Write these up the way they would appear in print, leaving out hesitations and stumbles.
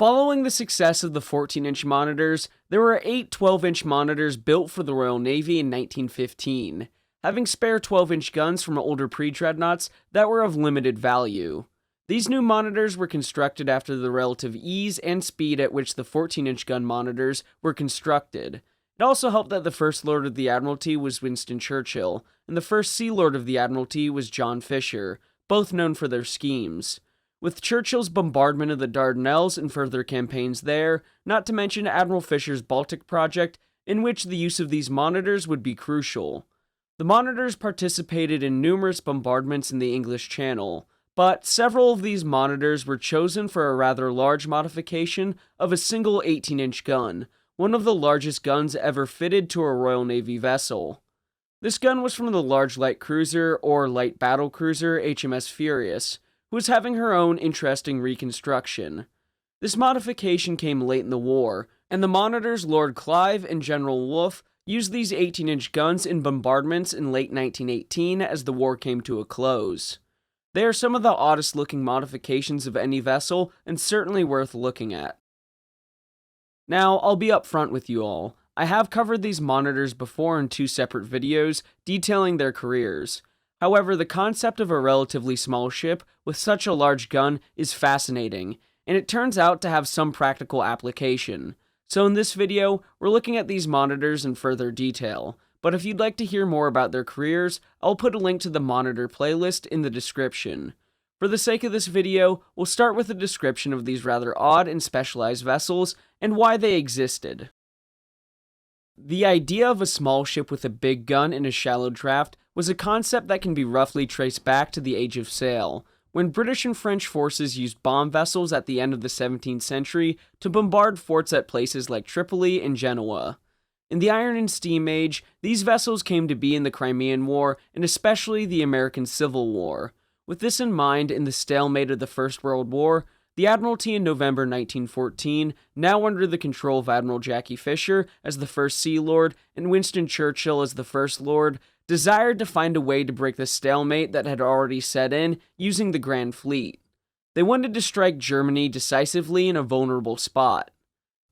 Following the success of the 14-inch monitors, there were 8 12-inch monitors built for the Royal Navy in 1915, having spare 12-inch guns from older pre-dreadnoughts that were of limited value. These new monitors were constructed after the relative ease and speed at which the 14-inch gun monitors were constructed. It also helped that the First Lord of the Admiralty was Winston Churchill, and the First Sea Lord of the Admiralty was John Fisher, both known for their schemes. With Churchill's bombardment of the Dardanelles and further campaigns there, not to mention Admiral Fisher's Baltic project, in which the use of these monitors would be crucial. The monitors participated in numerous bombardments in the English Channel, but several of these monitors were chosen for a rather large modification of a single 18-inch gun, one of the largest guns ever fitted to a Royal Navy vessel. This gun was from the large light cruiser, or light battle cruiser, HMS Furious, who was having her own interesting reconstruction. This modification came late in the war, and the monitors Lord Clive and General Wolfe used these 18-inch guns in bombardments in late 1918 as the war came to a close. They are some of the oddest looking modifications of any vessel, and certainly worth looking at. Now, I'll be upfront with you all. I have covered these monitors before in 2 separate videos detailing their careers. However, the concept of a relatively small ship with such a large gun is fascinating, and it turns out to have some practical application. So in this video, we're looking at these monitors in further detail, but if you'd like to hear more about their careers, I'll put a link to the monitor playlist in the description. For the sake of this video, we'll start with a description of these rather odd and specialized vessels and why they existed. The idea of a small ship with a big gun in a shallow draft was a concept that can be roughly traced back to the Age of Sail, when British and French forces used bomb vessels at the end of the 17th century to bombard forts at places like Tripoli and Genoa. In the Iron and Steam Age, these vessels came to be in the Crimean War and especially the American Civil War. With this in mind, in the stalemate of the First World War, the Admiralty in November 1914, now under the control of Admiral Jackie Fisher as the First Sea Lord and Winston Churchill as the First Lord, desired to find a way to break the stalemate that had already set in using the Grand Fleet. They wanted to strike Germany decisively in a vulnerable spot.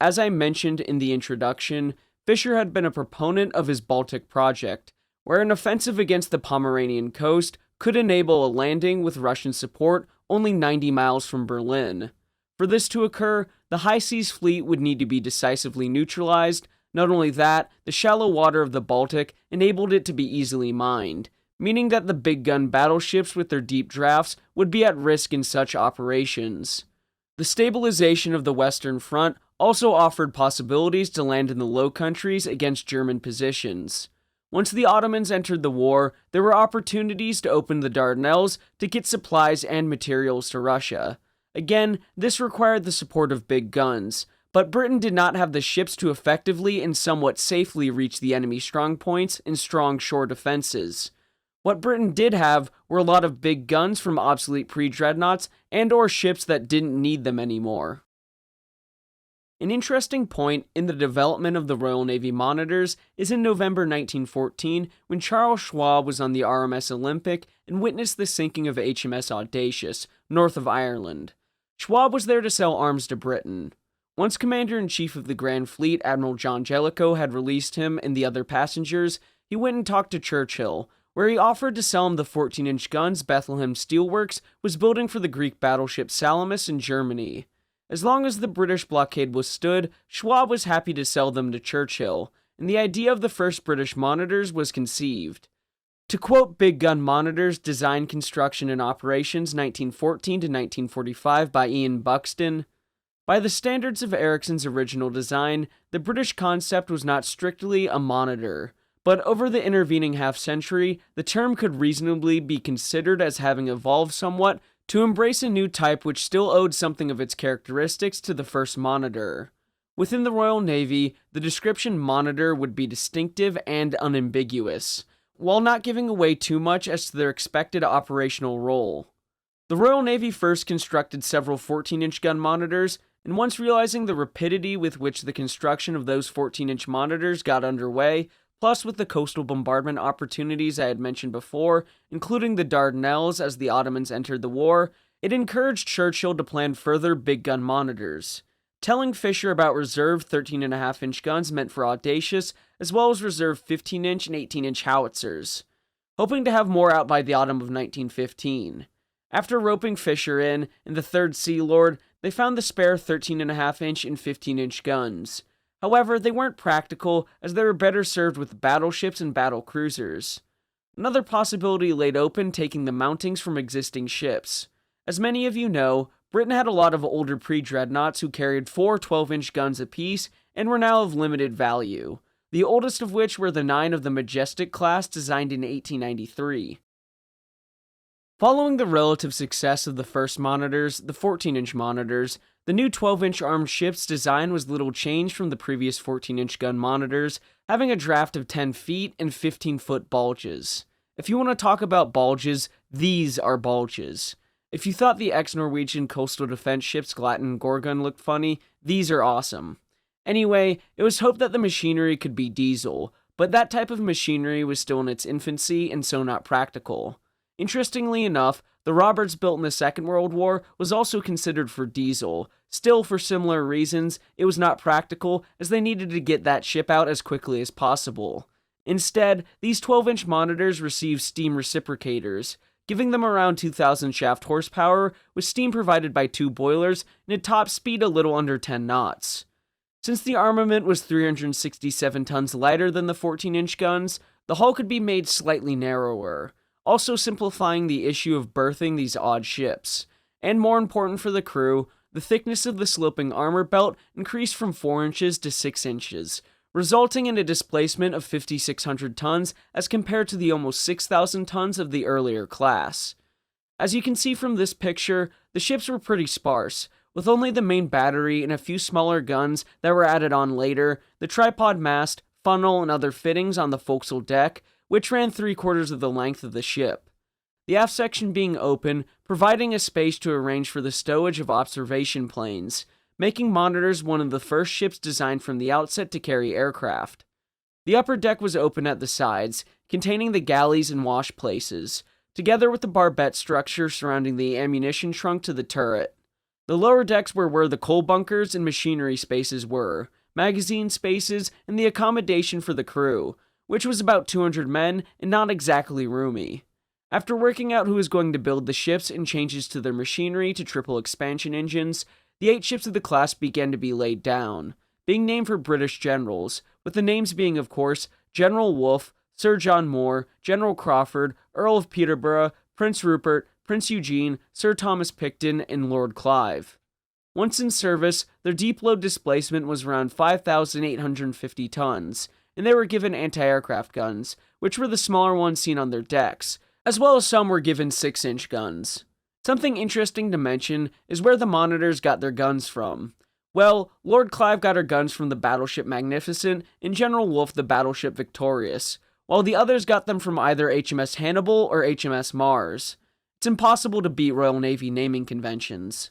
As I mentioned in the introduction, Fisher had been a proponent of his Baltic project, where an offensive against the Pomeranian coast could enable a landing with Russian support only 90 miles from Berlin. For this to occur, the High Seas Fleet would need to be decisively neutralized. Not only that, the shallow water of the Baltic enabled it to be easily mined, meaning that the big gun battleships with their deep drafts would be at risk in such operations. The stabilization of the Western Front also offered possibilities to land in the Low Countries against German positions. Once the Ottomans entered the war, there were opportunities to open the Dardanelles to get supplies and materials to Russia. Again, this required the support of big guns, but Britain did not have the ships to effectively and somewhat safely reach the enemy's strongpoints and strong shore defenses. What Britain did have were a lot of big guns from obsolete pre-dreadnoughts and/or ships that didn't need them anymore. An interesting point in the development of the Royal Navy monitors is in November 1914 when Charles Schwab was on the RMS Olympic and witnessed the sinking of HMS Audacious, north of Ireland. Schwab was there to sell arms to Britain. Once Commander-in-Chief of the Grand Fleet, Admiral John Jellicoe, had released him and the other passengers, he went and talked to Churchill, where he offered to sell him the 14-inch guns Bethlehem Steelworks was building for the Greek battleship Salamis in Germany. As long as the British blockade withstood, Schwab was happy to sell them to Churchill, and the idea of the first British monitors was conceived. To quote Big Gun Monitors, Design, Construction, and Operations 1914 to 1945 by Ian Buxton, by the standards of Ericsson's original design, the British concept was not strictly a monitor, but over the intervening half-century, the term could reasonably be considered as having evolved somewhat to embrace a new type which still owed something of its characteristics to the first monitor. Within the Royal Navy, the description monitor would be distinctive and unambiguous, while not giving away too much as to their expected operational role. The Royal Navy first constructed several 14-inch gun monitors, and once realizing the rapidity with which the construction of those 14-inch monitors got underway, plus with the coastal bombardment opportunities I had mentioned before, including the Dardanelles as the Ottomans entered the war, it encouraged Churchill to plan further big gun monitors. Telling Fisher about reserve 13.5-inch guns meant for audacious, as well as reserve 15-inch and 18-inch howitzers, hoping to have more out by the autumn of 1915. After roping Fisher in the 3rd Sea Lord, they found the spare 13.5-inch and 15-inch guns. However, they weren't practical, as they were better served with battleships and battle cruisers. Another possibility laid open taking the mountings from existing ships. As many of you know, Britain had a lot of older pre-dreadnoughts who carried 4 12-inch guns apiece and were now of limited value, the oldest of which were the 9 of the Majestic class designed in 1893. Following the relative success of the first monitors, the 14-inch monitors, the new 12-inch armed ship's design was little changed from the previous 14-inch gun monitors, having a draft of 10 feet and 15-foot bulges. If you want to talk about bulges, these are bulges. If you thought the ex-Norwegian coastal defense ships Glatten and Gorgon looked funny, these are awesome. Anyway, it was hoped that the machinery could be diesel, but that type of machinery was still in its infancy and so not practical. Interestingly enough, the Roberts built in the Second World War was also considered for diesel. Still, for similar reasons, it was not practical, as they needed to get that ship out as quickly as possible. Instead, these 12-inch monitors received steam reciprocators, giving them around 2,000 shaft horsepower, with steam provided by 2 boilers and a top speed a little under 10 knots. Since the armament was 367 tons lighter than the 14-inch guns, the hull could be made slightly narrower, also simplifying the issue of berthing these odd ships. And more important for the crew, the thickness of the sloping armor belt increased from 4 inches to 6 inches, resulting in a displacement of 5,600 tons as compared to the almost 6,000 tons of the earlier class. As you can see from this picture, the ships were pretty sparse, with only the main battery and a few smaller guns that were added on later, the tripod mast, funnel, and other fittings on the forecastle deck, which ran 3/4 of the length of the ship. The aft section being open, providing a space to arrange for the stowage of observation planes, making monitors one of the first ships designed from the outset to carry aircraft. The upper deck was open at the sides, containing the galleys and wash places, together with the barbette structure surrounding the ammunition trunk to the turret. The lower decks were where the coal bunkers and machinery spaces were, magazine spaces, and the accommodation for the crew, which was about 200 men and not exactly roomy. After working out who was going to build the ships and changes to their machinery to triple expansion engines, the 8 ships of the class began to be laid down, being named for British generals, with the names being, of course, General Wolfe, Sir John Moore, General Crawford, Earl of Peterborough, Prince Rupert, Prince Eugene, Sir Thomas Picton, and Lord Clive. Once in service, their deep load displacement was around 5,850 tons, and they were given anti-aircraft guns, which were the smaller ones seen on their decks, as well as some were given 6-inch guns. Something interesting to mention is where the monitors got their guns from. Well, Lord Clive got her guns from the battleship Magnificent and General Wolfe the battleship Victorious, while the others got them from either HMS Hannibal or HMS Mars. It's impossible to beat Royal Navy naming conventions.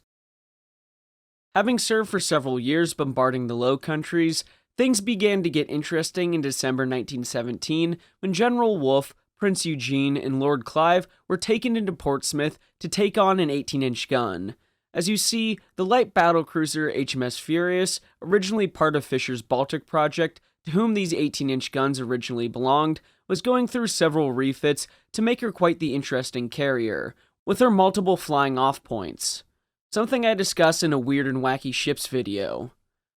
Having served for several years bombarding the Low Countries, things began to get interesting in December 1917 when General Wolfe, Prince Eugene, and Lord Clive were taken into Portsmouth to take on an 18-inch gun. As you see, the light battlecruiser HMS Furious, originally part of Fisher's Baltic project, to whom these 18-inch guns originally belonged, was going through several refits to make her quite the interesting carrier, with her multiple flying off points. Something I discuss in a Weird and Wacky Ships video.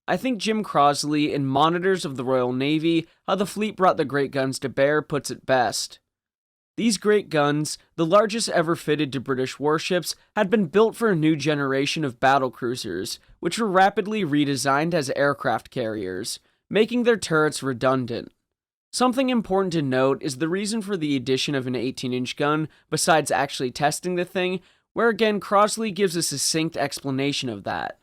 I think Jim Crosley in Monitors of the Royal Navy, How the Fleet Brought the Great Guns to Bear, puts it best. These great guns, the largest ever fitted to British warships, had been built for a new generation of battlecruisers, which were rapidly redesigned as aircraft carriers, making their turrets redundant. Something important to note is the reason for the addition of an 18-inch gun, besides actually testing the thing, where again Crosley gives a succinct explanation of that.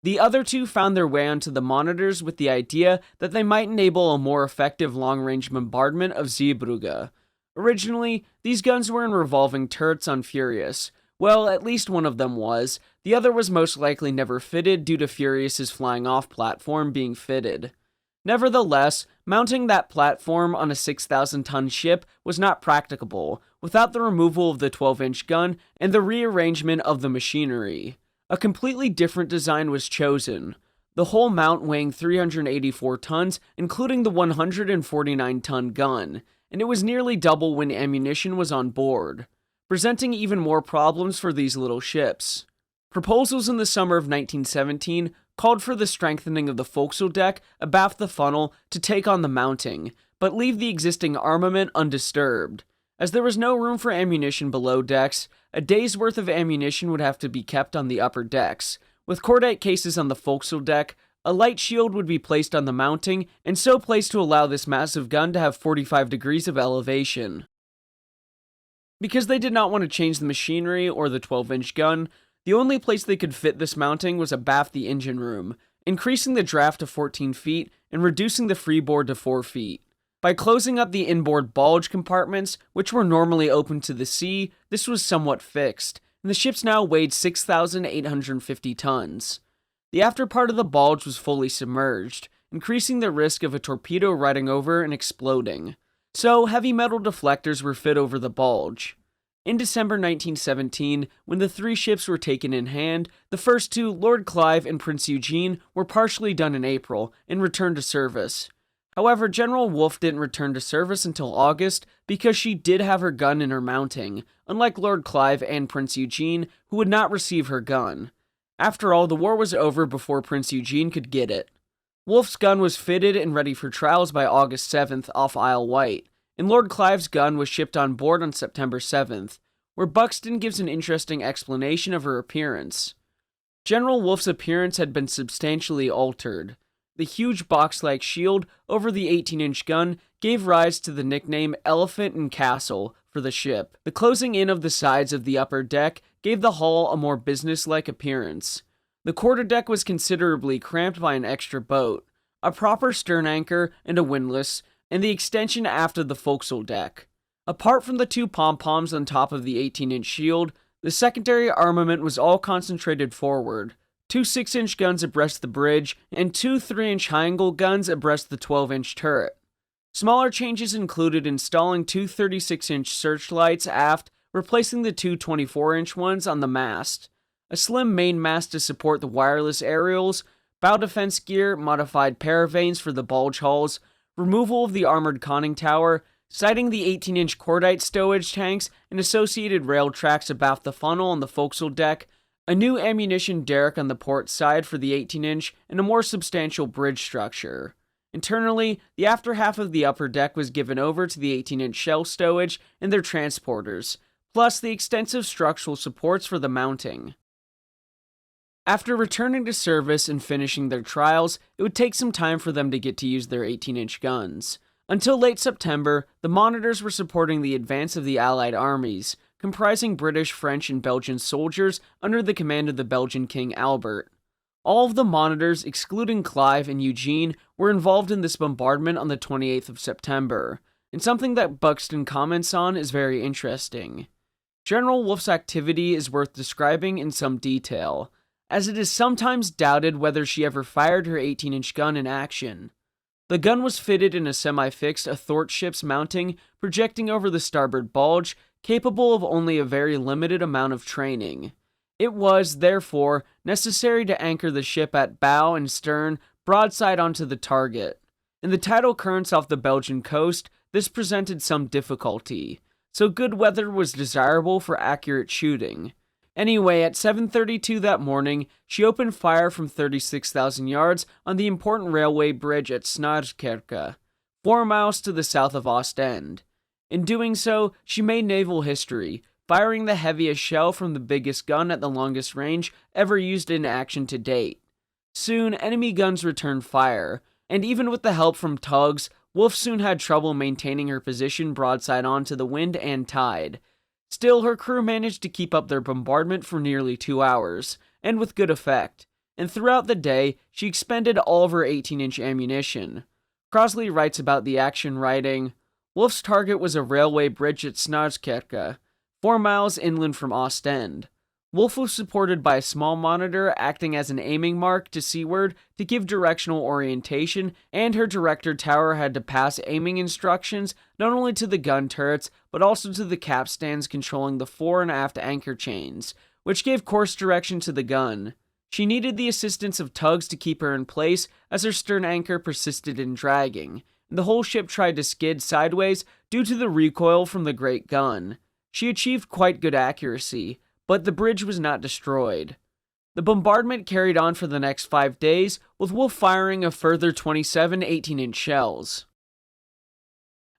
The other two found their way onto the monitors with the idea that they might enable a more effective long-range bombardment of Zeebrugge. Originally, these guns were in revolving turrets on Furious. Well, at least one of them was. The other was most likely never fitted due to Furious's flying-off platform being fitted. Nevertheless, mounting that platform on a 6,000-ton ship was not practicable, without the removal of the 12-inch gun and the rearrangement of the machinery. A completely different design was chosen. the whole mount weighing 384 tons, including the 149-ton gun, and it was nearly double when ammunition was on board, presenting even more problems for these little ships. Proposals in the summer of 1917 called for the strengthening of the forecastle deck abaft the funnel to take on the mounting, but leave the existing armament undisturbed. As there was no room for ammunition below decks, a day's worth of ammunition would have to be kept on the upper decks. With cordite cases on the forecastle deck, a light shield would be placed on the mounting, and so placed to allow this massive gun to have 45 degrees of elevation. Because they did not want to change the machinery or the 12-inch gun, the only place they could fit this mounting was abaft the engine room, increasing the draft to 14 feet and reducing the freeboard to 4 feet. By closing up the inboard bulge compartments, which were normally open to the sea, this was somewhat fixed, and the ships now weighed 6,850 tons. The after part of the bulge was fully submerged, increasing the risk of a torpedo riding over and exploding. So, heavy metal deflectors were fit over the bulge. In December 1917, when the 3 ships were taken in hand, the first 2, Lord Clive and Prince Eugene, were partially done in April and returned to service. However, General Wolfe didn't return to service until August because she did have her gun in her mounting, unlike Lord Clive and Prince Eugene, who would not receive her gun. After all, the war was over before Prince Eugene could get it. Wolfe's gun was fitted and ready for trials by August 7th off Isle White, and Lord Clive's gun was shipped on board on September 7th, where Buxton gives an interesting explanation of her appearance. General Wolfe's appearance had been substantially altered. The huge box-like shield over the 18-inch gun gave rise to the nickname Elephant and Castle for the ship. The closing in of the sides of the upper deck gave the hull a more business-like appearance. The quarterdeck was considerably cramped by an extra boat, a proper stern anchor and a windlass, and the extension aft of the forecastle deck. Apart from the 2 pom-poms on top of the 18-inch shield, the secondary armament was all concentrated forward. 2 6-inch guns abreast the bridge, and 2 3-inch high-angle guns abreast the 12-inch turret. Smaller changes included installing 2 36-inch searchlights aft, replacing the 2 24-inch ones on the mast, a slim main mast to support the wireless aerials, bow defense gear, modified paravanes for the bulge hulls, removal of the armored conning tower, sighting the 18-inch cordite stowage tanks and associated rail tracks abaft the funnel on the forecastle deck, a new ammunition derrick on the port side for the 18-inch, and a more substantial bridge structure. Internally, the after half of the upper deck was given over to the 18-inch shell stowage and their transporters, plus the extensive structural supports for the mounting. After returning to service and finishing their trials, it would take some time for them to get to use their 18-inch guns. Until late September, the monitors were supporting the advance of the Allied armies, comprising British, French, and Belgian soldiers under the command of the Belgian King Albert. All of the monitors, excluding Clive and Eugene, were involved in this bombardment on the 28th of September, and something that Buxton comments on is very interesting. General Wolfe's activity is worth describing in some detail, as it is sometimes doubted whether she ever fired her 18-inch gun in action. The gun was fitted in a semi-fixed athwartships mounting projecting over the starboard bulge, capable of only a very limited amount of training. It was, therefore, necessary to anchor the ship at bow and stern broadside onto the target. In the tidal currents off the Belgian coast, this presented some difficulty, so good weather was desirable for accurate shooting. Anyway, at 7:32 that morning, she opened fire from 36,000 yards on the important railway bridge at Snarkerke, 4 miles to the south of Ostend. In doing so, she made naval history, firing the heaviest shell from the biggest gun at the longest range ever used in action to date. Soon, enemy guns returned fire, and even with the help from tugs, Wolfe soon had trouble maintaining her position broadside on to the wind and tide. Still, her crew managed to keep up their bombardment for nearly 2 hours, and with good effect, and throughout the day, she expended all of her 18-inch ammunition. Crosley writes about the action writing, Wolfe's target was a railway bridge at Snarkerke, 4 miles inland from Ostend. Wolfe was supported by a small monitor acting as an aiming mark to seaward to give directional orientation, and her director tower had to pass aiming instructions not only to the gun turrets, but also to the capstans controlling the fore and aft anchor chains, which gave course direction to the gun. She needed the assistance of tugs to keep her in place as her stern anchor persisted in dragging, and the whole ship tried to skid sideways due to the recoil from the great gun. She achieved quite good accuracy, but the bridge was not destroyed. The bombardment carried on for the next 5 days, with Wolfe firing a further 27 18-inch shells.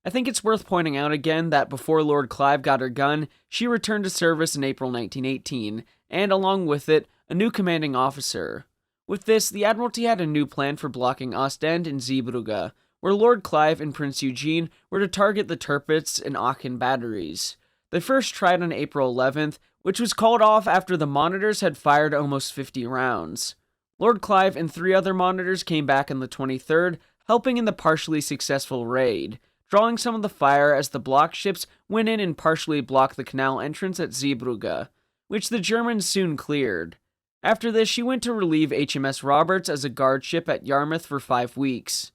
I think it's worth pointing out again that before Lord Clive got her gun, she returned to service in April 1918, and along with it, a new commanding officer. With this, the Admiralty had a new plan for blocking Ostend and Zeebrugge, where Lord Clive and Prince Eugene were to target the Tirpitz and Aachen batteries. They first tried on April 11th, which was called off after the monitors had fired almost 50 rounds. Lord Clive and 3 other monitors came back on the 23rd, helping in the partially successful raid, drawing some of the fire as the block ships went in and partially blocked the canal entrance at Zeebrugge, which the Germans soon cleared. After this, she went to relieve HMS Roberts as a guard ship at Yarmouth for 5 weeks.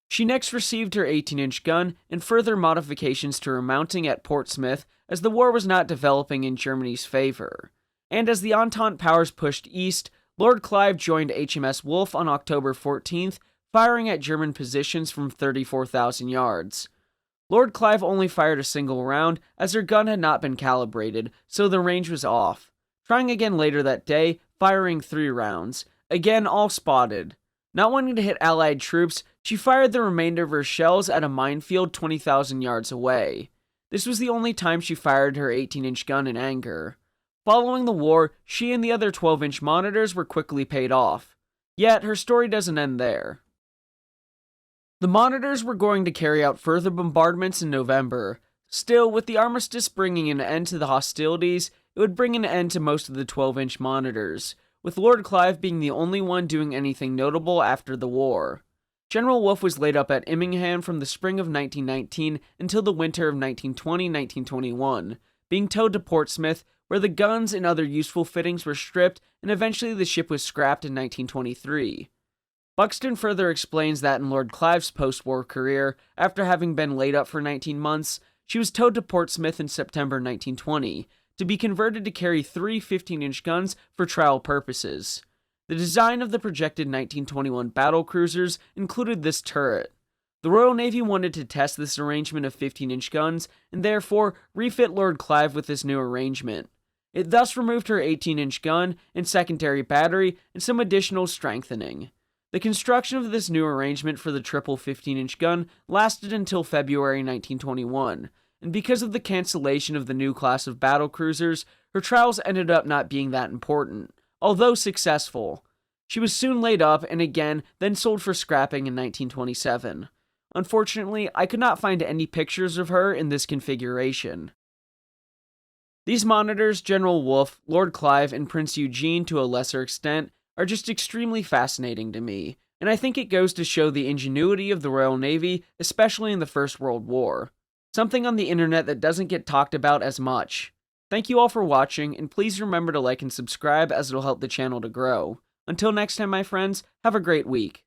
She next received her 18-inch gun and further modifications to her mounting at Portsmouth as the war was not developing in Germany's favor. And as the Entente powers pushed east, Lord Clive joined HMS Wolfe on October 14th, firing at German positions from 34,000 yards. Lord Clive only fired a single round as her gun had not been calibrated, so the range was off. Trying again later that day, firing 3 rounds, again all spotted. Not wanting to hit Allied troops, she fired the remainder of her shells at a minefield 20,000 yards away. This was the only time she fired her 18-inch gun in anger. Following the war, she and the other 12-inch monitors were quickly paid off. Yet, her story doesn't end there. The monitors were going to carry out further bombardments in November. Still, with the armistice bringing an end to the hostilities, it would bring an end to most of the 12-inch monitors, with Lord Clive being the only one doing anything notable after the war. General Wolfe was laid up at Immingham from the spring of 1919 until the winter of 1920-1921, being towed to Portsmouth, where the guns and other useful fittings were stripped, and eventually the ship was scrapped in 1923. Buxton further explains that in Lord Clive's post-war career, after having been laid up for 19 months, she was towed to Portsmouth in September 1920, to be converted to carry 3 15-inch guns for trial purposes. The design of the projected 1921 battle cruisers included this turret. The Royal Navy wanted to test this arrangement of 15-inch guns, and therefore refit Lord Clive with this new arrangement. It thus removed her 18-inch gun and secondary battery and some additional strengthening. The construction of this new arrangement for the triple 15-inch gun lasted until February 1921, and because of the cancellation of the new class of battlecruisers, her trials ended up not being that important, although successful. She was soon laid up and again then sold for scrapping in 1927. Unfortunately, I could not find any pictures of her in this configuration. These monitors, General Wolfe, Lord Clive, and Prince Eugene to a lesser extent, are just extremely fascinating to me, and I think it goes to show the ingenuity of the Royal Navy, especially in the First World War. Something on the internet that doesn't get talked about as much. Thank you all for watching, and please remember to like and subscribe as it'll help the channel to grow. Until next time, my friends, have a great week.